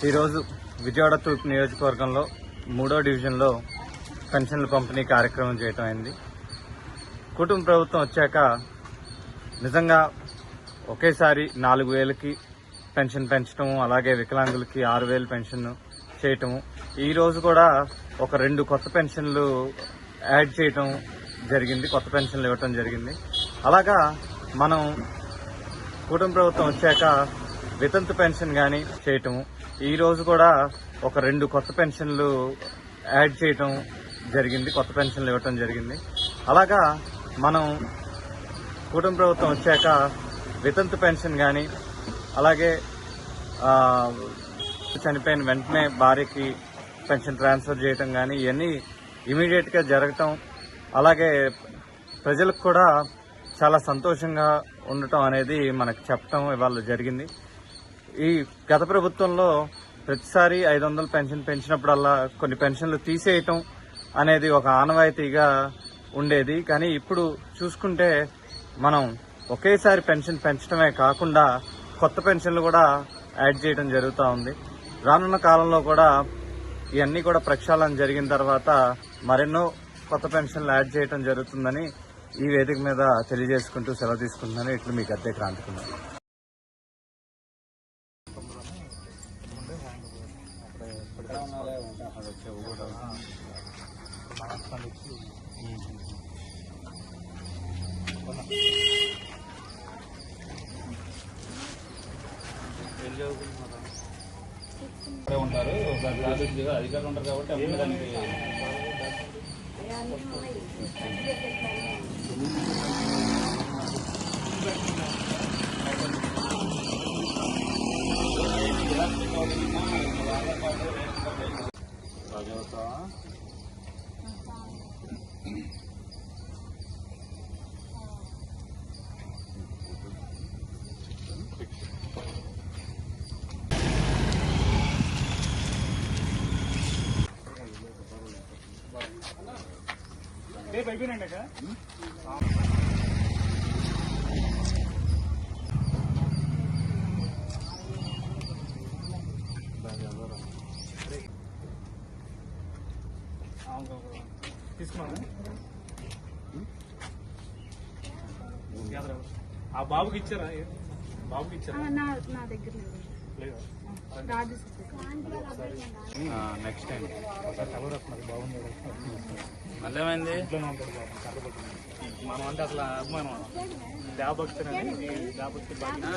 ఈరోజు విజయవాడ తూర్పు నియోజకవర్గంలో 3వ డివిజన్లో పెన్షన్ల పంపిణీ కార్యక్రమం చేయటం అయింది. కుటుంబ ప్రభుత్వం వచ్చాక నిజంగా ఒకేసారి 4,000కి పెన్షన్ పెంచడం, అలాగే వికలాంగులకి 6,000 పెన్షన్ చేయటము, ఈరోజు కూడా ఒక 2 కొత్త పెన్షన్లు యాడ్ చేయటం జరిగింది, కొత్త పెన్షన్లు ఇవ్వటం జరిగింది. అలాగా మనం కుటుంబ ప్రభుత్వం వచ్చాక వితంతు పెన్షన్ కానీ చేయటము, ఈరోజు కూడా ఒక 2 కొత్త పెన్షన్లు యాడ్ చేయటం జరిగింది, కొత్త పెన్షన్లు ఇవ్వటం జరిగింది. అలాగా మనం కుటుంబ ప్రభుత్వం వచ్చాక వితంతు పెన్షన్ కానీ, అలాగే చనిపోయిన వెంటనే భార్యకి పెన్షన్ ట్రాన్స్ఫర్ చేయటం కానీ ఇవన్నీ ఇమీడియట్గా జరగటం, అలాగే ప్రజలకు కూడా చాలా సంతోషంగా ఉండటం అనేది మనకు చెప్పటం ఇవాళ జరిగింది. ఈ గత ప్రభుత్వంలో ప్రతిసారి 500 పెన్షన్ పెంచినప్పుడల్లా కొన్ని పెన్షన్లు తీసేయటం అనేది ఒక ఆనవాయితీగా ఉండేది. కానీ ఇప్పుడు చూసుకుంటే మనం ఒకేసారి పెన్షన్ పెంచడమే కాకుండా కొత్త పెన్షన్లు కూడా యాడ్ చేయడం జరుగుతూ ఉంది. రానున్న కాలంలో కూడా ఇవన్నీ కూడా ప్రక్షాళన జరిగిన తర్వాత మరెన్నో కొత్త పెన్షన్లు యాడ్ చేయడం జరుగుతుందని ఈ వేదిక మీద తెలియజేసుకుంటూ సెలవు తీసుకుంటున్నాను. ఇట్లు మీ గద్దె క్రాంతికుమార్. ఉంటారు అధికారులు ఉంటారు కాబట్టి అప్పుడు దానికి అయిపోయినండి. తీసుకున్నా ఆ బాబుకి ఇచ్చారా? బాబుకి ఇచ్చారా? నా దగ్గర లేదా? నెక్స్ట్ టైం కలర్ వస్తున్నారు, బాగుంది. మళ్ళీ ఏమైంది? మనం అంటే అసలు అభిమానం దేవభక్తి అని, దేవభక్తి బాగా